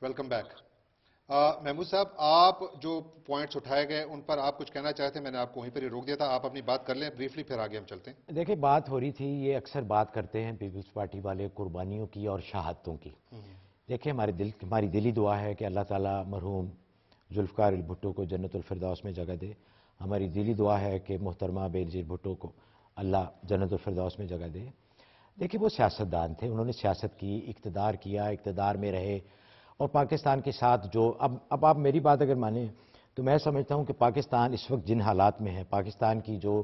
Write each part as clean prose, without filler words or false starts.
Welcome back. Mahmood صاحب، آپ جو پوائنٹس اٹھائے گئے ان پر آپ کچھ کہنا چاہتے ہیں؟ میں نے آپ کو وہیں پر ہی روک دیا تھا. آپ اپنی بات کر لیں بریفلی، پھر آگے ہم چلتے ہیں. دیکھیں، بات ہو رہی تھی، یہ اکثر بات کرتے ہیں پیپلز پارٹی والے قربانیوں کی اور شہادتوں کی. دیکھیں، ہماری دلی دعا ہے کہ اللہ تعالیٰ مرحوم ذوالفقار علی بھٹو کو جنت الفردوس میں جگہ دے. ہماری دلی دعا ہے کہ محترمہ بینظیر بھٹو کو اللہ جنت الفردوس میں جگہ دے. دیکھیں، وہ سیاستدان تھے، انہوں نے سیاست کی، اقتدار کیا، اقتدار میں رہے، اور پاکستان کے ساتھ جو اب آپ میری بات اگر مانیں تو میں سمجھتا ہوں کہ پاکستان اس وقت جن حالات میں ہے، پاکستان کی جو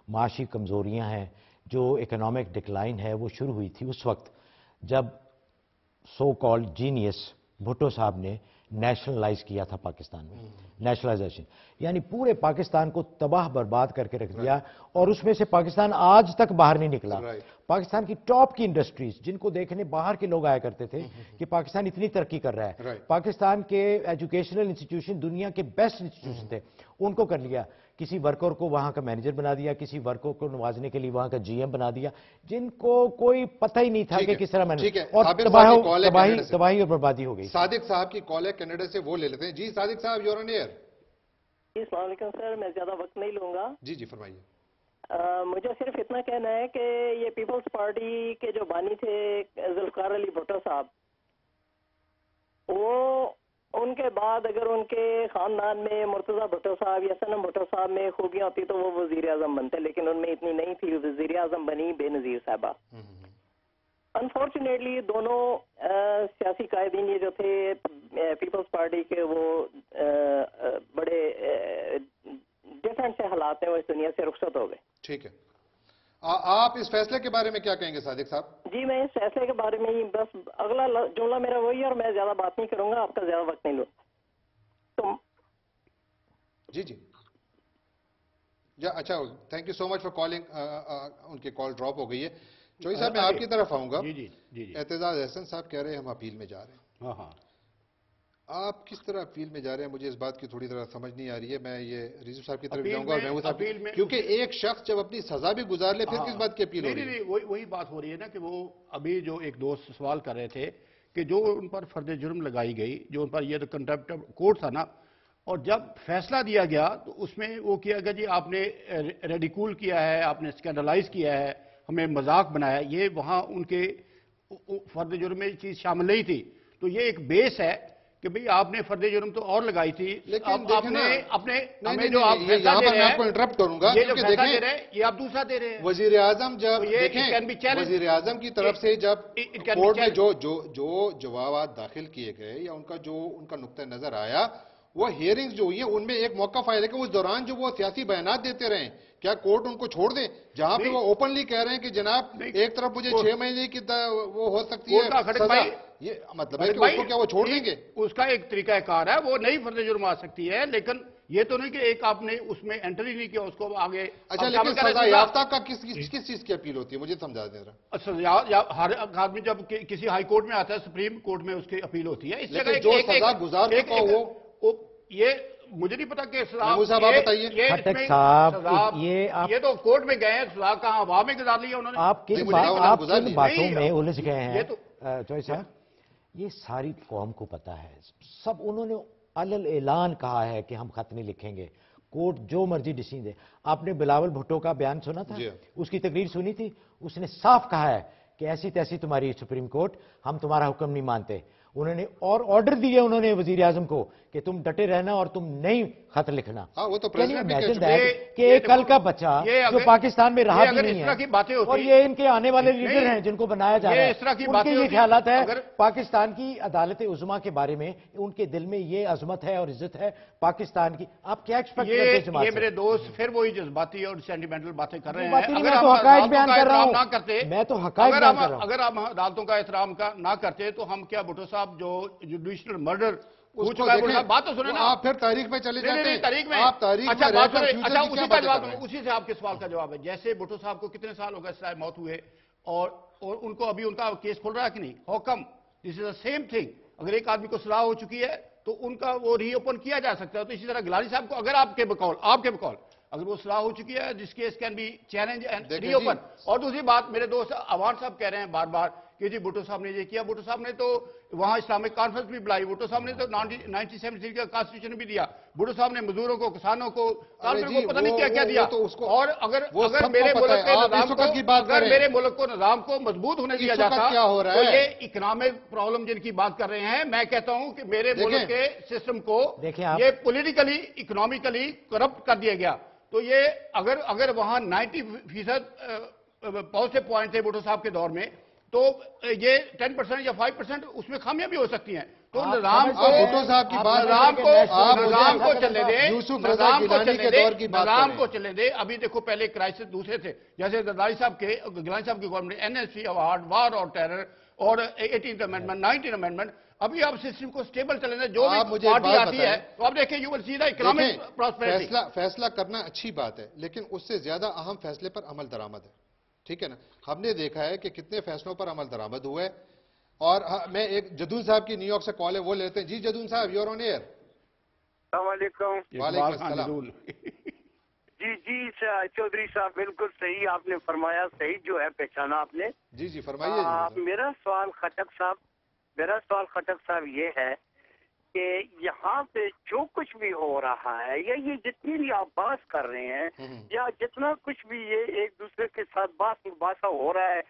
معاشی کمزوریاں ہیں، جو اکنامک ڈکلائن ہے، وہ شروع ہوئی تھی اس وقت جب سو کالڈ جینیس بھٹو صاحب نے نیشنلائز کیا تھا پاکستان میں. نیشنلائزیشن یعنی پورے پاکستان کو تباہ برباد کر کے رکھ دیا، اور اس میں سے پاکستان آج تک باہر نہیں نکلا. پاکستان کی ٹاپ کی انڈسٹریز جن کو دیکھنے باہر کے لوگ آیا کرتے تھے کہ پاکستان اتنی ترقی کر رہا ہے، پاکستان کے ایجوکیشنل انسٹیٹیوشن دنیا کے بیسٹ انسٹیٹیوشن تھے، ان کو کر لیا. کسی ورکر کو وہاں کا مینیجر بنا دیا، کسی ورکر کو نوازنے کے لیے وہاں کا جی ایم بنا دیا، جن کو کوئی پتہ ہی نہیں تھا کہ کس طرح اور تباہی اور بربادی ہو گئی. صادق صاحب کی کال ہے کینیڈا سے، وہ لے لیتے ہیں. جی صادق صاحب، یور آن ایئر. جی السلام علیکم سر، میں زیادہ وقت نہیں لوں گا. جی فرمائیے. مجھے صرف اتنا کہنا ہے کہ یہ پیپلز پارٹی کے جو بانی تھے ذوالفقار علی بھٹو صاحب، وہ ان کے بعد اگر ان کے خاندان میں مرتضی بھٹو صاحب یا صنم بھٹو صاحب میں خوبیاں ہوتی تو وہ وزیر اعظم بنتے، لیکن ان میں اتنی نہیں تھی. وزیر اعظم بنی بے نظیر صاحبہ. انفارچونیٹلی دونوں سیاسی قائدین یہ جو تھے پیپلز پارٹی کے، وہ بڑے ڈفرینٹ سے حالات ہیں، وہ اس دنیا سے رخصت ہو گئے. ٹھیک ہے، آپ اس فیصلے کے بارے میں کیا کہیں گے صادق صاحب؟ جی میں اس فیصلے کے بارے میں ہی بس اگلا جملہ میرا وہی ہے، اور میں زیادہ بات نہیں کروں گا، آپ کا زیادہ وقت نہیں لوں. جی اچھا، thank you so much for calling. ان کی کال ڈراپ ہو گئی ہے. چوہی صاحب، میں آپ کی طرف آؤں گا. اعتزاز احسن صاحب کہہ رہے ہیں ہم اپیل میں جا رہے ہیں. ہاں، آپ کس طرح اپیل میں جا رہے ہیں؟ مجھے اس بات کی تھوڑی طرح سمجھ نہیں آ رہی ہے. میں یہ ریزو صاحب کی طرف جاؤں گا اور محمود صاحب، کیونکہ ایک شخص جب اپنی سزا بھی گزار لے پھر کس بات کی اپیل ہو رہی ہے؟ نہیں، وہی بات ہو رہی ہے نا کہ وہ ابھی جو ایک دوست سوال کر رہے تھے کہ جو ان پر فرد جرم لگائی گئی، جو ان پر یہ کنٹمپٹ آف کورٹ تھا نا، اور جب فیصلہ دیا گیا تو اس میں وہ کیا گیا جی آپ نے ریڈیکول کیا ہے، آپ نے اسکینڈلائز کیا ہے، ہمیں مذاق بنایا. یہ وہاں ان کے فرد جرم میں چیز شامل نہیں تھی. تو یہ ایک بیس ہے کہ بھئی آپ نے فرد جرم تو اور لگائی تھی، لیکن ہمیں جو آپ فیصلہ دے رہے ہیں، آپ کو انٹرپٹ کروں گا، یہ جو فیصلہ دے رہے ہیں یہ آپ دوسرا دے رہے ہیں. وزیر اعظم جب دیکھیں، وزیر اعظم کی طرف سے جب کورٹ میں جو جوابات داخل کیے گئے یا ان کا نقطہ نظر آیا، وہ ہیئرنگز جو ہوئی ہیں ان میں ایک موقع فائل ہے کہ اس دوران جو وہ سیاسی بیانات دیتے رہے، کیا کورٹ ان کو چھوڑ دیں؟ جہاں پہ وہ اوپنلی کہہ رہے ہیں کہ جناب ایک طرف مجھے 6 مہینے کی وہ ہو سکتی ہے سزا، یہ مطلب ہے کہ اس کو کیا وہ چھوڑ دیں گے؟ اس کا ایک طریقہ کار ہے، وہ نئی فرد جرم آ سکتی ہے، لیکن یہ تو نہیں کہ ایک آپ نے اس میں انٹری نہیں کیا اس کو آگے. اچھا، لیکن سزا یافتہ کا کس چیز کی اپیل ہوتی ہے؟ مجھے سمجھا دیں ذرا. ہر آدمی جب کسی ہائی کورٹ میں آتا ہے، سپریم کورٹ میں اس کی اپیل ہوتی ہے. اس جگہ جو سزا گزار چکا وہ یہ مجھے نہیں پتا کہ یہ تو کورٹ میں گئے ہیں، سزا کہاں ہوا میں گزار لی ہے انہوں نے. آپ کن باتوں میں الجھ گئے ہیں چوہی صاحب؟ یہ ساری قوم کو پتا ہے، سب انہوں نے علل اعلان کہا ہے کہ ہم خط نہیں لکھیں گے، کورٹ جو مرضی ڈیسیژن دے. آپ نے بلاول بھٹو کا بیان سنا تھا، اس کی تقریر سنی تھی، اس نے صاف کہا ہے کہ ایسی تیسی تمہاری سپریم کورٹ، ہم تمہارا حکم نہیں مانتے. انہوں نے اور آرڈر دیے انہوں نے وزیر اعظم کو کہ تم ڈٹے رہنا اور تم نہیں خط لکھنا. کہ ایک کل کا بچہ جو پاکستان میں رہا بھی نہیں ہے، اور یہ ان کے آنے والے لیڈر ہیں جن کو بنایا جا رہا ہے، ان کے یہ خیالات ہے پاکستان کی عدالت عظمیٰ کے بارے میں، ان کے دل میں یہ عظمت ہے اور عزت ہے پاکستان کی. آپ کیا ایکسپیکٹ کرتے ہیں جماعت سے؟ یہ میرے دوست پھر وہی جذباتی اور سینٹیمنٹل باتیں کر رہے ہیں. میں تو حقائق بیان کر رہا ہوں، میں تو حقائق بیان کر رہا ہوں. اگر ہم عدالتوں کا احترام نہ کرتے تو ہم کیا بھٹو صاحب جو جوڈیشنل مرڈر ہو چکا ہے، بات تو سنیں نا. آپ پھر تاریخ میں چلے جاتے ہیں، تاریخ میں. اچھا اسی سے آپ کے سوال کا جواب ہے. جیسے بھٹو صاحب کو کتنے سال ہو گئے سزائے موت ہوئے، اور ان کو ابھی ان کا کیس کھل رہا ہے کہ نہیں؟ How come? This is the same thing. اگر ایک آدمی کو سزا ہو چکی ہے تو ان کا وہ ری اوپن کیا جا سکتا ہے. تو اسی طرح گیلانی صاحب کو اگر آپ کے بقول اگر وہ سزا ہو چکی ہے، جس case can be challenge and reopen. اور دوسری بات، میرے دوست عوان صاحب کہہ رہے ہیں بار بار کہ جی بھٹو صاحب نے یہ کیا. بھٹو صاحب نے تو وہاں اسلامک کانفرنس بھی بلائی, بھٹو صاحب نے تو 1973 کا کانسٹیٹیوشن بھی دیا, بھٹو صاحب نے مزدوروں کو, کسانوں کو, کارپوریٹ کو پتہ نہیں کیا کیا دیا. اور اگر میرے ملک کے نظام کو, اگر میرے ملک کو نظام کو مضبوط ہونے دیا جاتا تو یہ اکنامک پرابلم جن کی بات کر رہے ہیں, میں کہتا ہوں کہ میرے ملک کے سسٹم کو یہ پولیٹیکلی اکنامکلی کرپٹ کر دیا گیا. تو یہ اگر وہاں 90% بہت سے پوائنٹ تھے بھٹو صاحب کے دور میں, تو یہ 10% یا 5% اس میں خامیاں بھی ہو سکتی ہیں. تو نظام کو چلنے دیں, نظام کو چلنے دیں. ابھی دیکھو پہلے کرائسس دوسرے تھے, جیسے گیلانی صاحب کی گورنمنٹ, NSC اوارڈ, وار اور ٹیرر, اور 18th امینڈمنٹ, 19th امینڈمنٹ. ابھی آپ سسٹم کو سٹیبل چلیں دیں, جو بھی پارٹی آتی ہے تو آپ دیکھیں you will see the economic prosperity. فیصلہ کرنا اچھی بات ہے, لیکن اس سے زیادہ اہم فیصلے پر عمل درآمد ہے. ٹھیک ہے نا, ہم نے دیکھا ہے کہ کتنے فیصلوں پر عمل درآمد ہوا ہے. اور میں ایک جدون صاحب کی نیو یارک سے کال ہے, وہ لیتے ہیں. جی جدون صاحب, یور آن ایئر. السلام علیکم. وعلیکم السلام. جی چودھری صاحب, بالکل صحیح آپ نے فرمایا, صحیح جو ہے پہچانا آپ نے. جی فرمائیے. میرا سوال خٹک صاحب یہ ہے کہ یہاں پہ جو کچھ بھی ہو رہا ہے, یا یہ جتنی بھی آپ بات کر رہے ہیں, یا جتنا کچھ بھی یہ ایک دوسرے کے ساتھ بات مباحثہ ہو رہا ہے,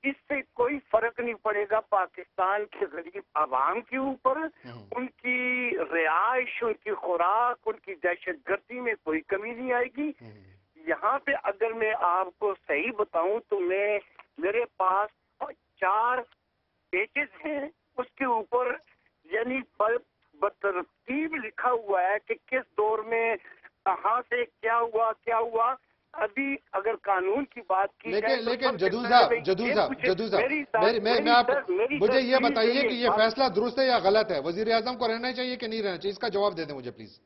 اس سے کوئی فرق نہیں پڑے گا پاکستان کے غریب عوام کے اوپر. ان کی رہائش, ان کی خوراک, ان کی دہشت گردی میں کوئی کمی نہیں آئے گی. یہاں پہ اگر میں آپ کو صحیح بتاؤں تو میرے پاس 4 پیجز ہیں, اس کے اوپر یعنی بترتیب لکھا ہوا ہے کہ کس دور میں کہاں سے کیا ہوا. ابھی اگر قانون کی بات کی جائے, لیکن جدون صاحب, میں آپ مجھے یہ بتائیے کہ یہ فیصلہ درست ہے یا غلط ہے؟ وزیر اعظم کو رہنا چاہیے کہ نہیں رہنا چاہیے؟ اس کا جواب دے دیں مجھے پلیز.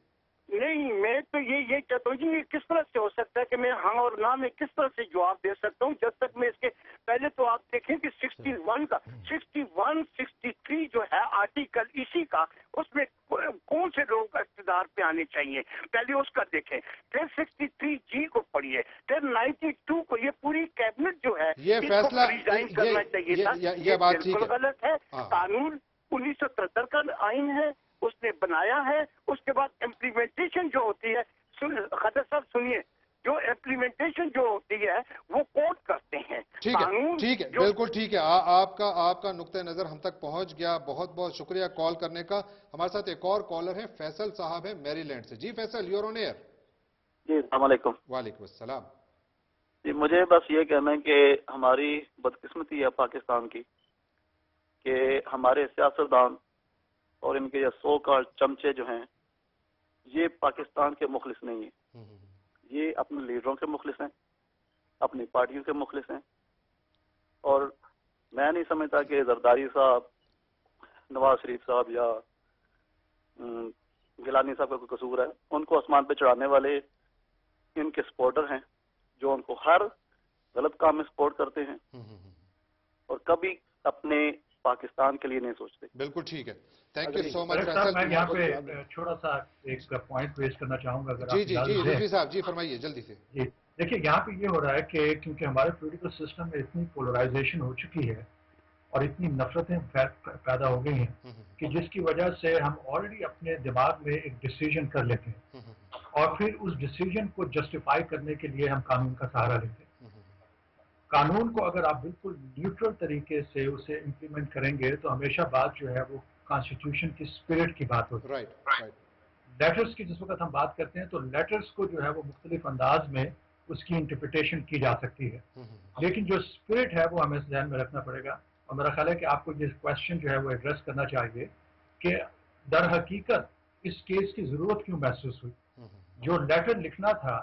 نہیں, میں تو یہ چاہتا ہوں جی, کس طرح سے ہو سکتا ہے کہ میں ہاں اور نہ میں کس طرح سے جواب دے سکتا ہوں, جب تک میں اس کے پہلے تو آپ دیکھیں کہ 61 63 جو ہے آرٹیکل اسی کا, اس میں کون سے لوگ اقتدار پہ آنے چاہیے, پہلے اس کا دیکھیں. پھر 63G کو پڑھیے, پھر 92 کو. یہ پوری کیبنٹ جو ہے یہ فیصلہ ریزائن کرنا چاہیے تھا. یہ بالکل غلط ہے. قانون 1973 کا آئین ہے, اس نے بنایا ہے. اس کے بعد امپلیمنٹیشن جو ہوتی ہے, خطر صاحب سنیے, جو امپلیمنٹیشن جو ہوتی ہے وہ کوٹ کرتے ہیں. ٹھیک ہے, بالکل ٹھیک ہے. آپ کا نقطہ نظر ہم تک پہنچ گیا. بہت بہت شکریہ کال کرنے کا. ہمارے ساتھ ایک اور کالر ہیں, فیصل صاحب ہیں میری لینڈ سے. جی فیصل, یور آن ایئر. جی السلام علیکم. وعلیکم السلام. جی مجھے بس یہ کہنا ہے کہ ہماری بدقسمتی ہے پاکستان کی کہ ہمارے سیاستدان اور ان کے یہ سو کال چمچے جو ہیں, یہ پاکستان کے مخلص نہیں ہیں. یہ اپنے لیڈروں کے مخلص ہیں, اپنی پارٹیوں کے مخلص ہیں. اور میں نہیں سمجھتا کہ زرداری صاحب, نواز شریف صاحب یا گیلانی صاحب کا کوئی قصور ہے. ان کو آسمان پہ چڑھانے والے ان کے سپورٹر ہیں, جو ان کو ہر غلط کام میں سپورٹ کرتے ہیں اور کبھی اپنے پاکستان کے لیے نہیں سوچتے. بالکل ٹھیک ہے, تھینک یو سو مچ. میں یہاں پہ چھوٹا سا ایک پوائنٹ پیش کرنا چاہوں گا. جی رضوی صاحب, جی فرمائیے جلدی سے. جی دیکھیے, یہاں پہ یہ ہو رہا ہے کہ کیونکہ ہمارے پولیٹیکل سسٹم میں اتنی پولرائزیشن ہو چکی ہے اور اتنی نفرتیں پیدا ہو گئی ہیں کہ جس کی وجہ سے ہم آلریڈی اپنے دماغ میں ایک ڈیسیجن کر لیتے ہیں اور پھر اس ڈیسیجن کو جسٹیفائی کرنے کے لیے ہم قانون کا سہارا لیتے ہیں. قانون کو اگر آپ بالکل نیوٹرل طریقے سے اسے امپلیمنٹ کریں گے تو ہمیشہ بات جو ہے وہ کانسٹیٹیوشن کی اسپرٹ کی بات ہوتی ہے. لیٹرز کی جس وقت ہم بات کرتے ہیں تو لیٹرز کو جو ہے وہ مختلف انداز میں اس کی انٹرپریٹیشن کی جا سکتی ہے, لیکن جو اسپرٹ ہے وہ ہمیں ذہن میں رکھنا پڑے گا. اور میرا خیال ہے کہ آپ کو یہ کوشچن جو ہے وہ ایڈریس کرنا چاہیے کہ در حقیقت اس کیس کی ضرورت کیوں محسوس ہوئی. جو لیٹر لکھنا تھا,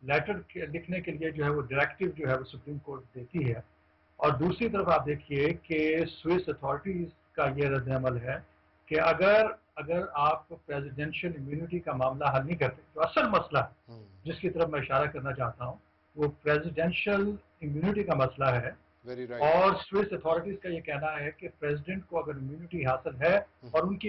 لیٹر لکھنے کے لیے جو ہے وہ ڈائریکٹیو جو ہے وہ سپریم کورٹ دیتی ہے. اور دوسری طرف آپ دیکھیے کہ سوئس اتھارٹیز کا یہ رد عمل ہے کہ اگر آپ پریزیڈینشیل امیونٹی کا معاملہ حل نہیں کرتے, جو اصل مسئلہ ہے جس کی طرف میں اشارہ کرنا چاہتا ہوں وہ پریزیڈینشیل امیونٹی کا مسئلہ ہے. اور سوئس اتھارٹیز کا یہ کہنا ہے کہ پریزیڈنٹ کو اگر امیونٹی حاصل ہے اور ان کی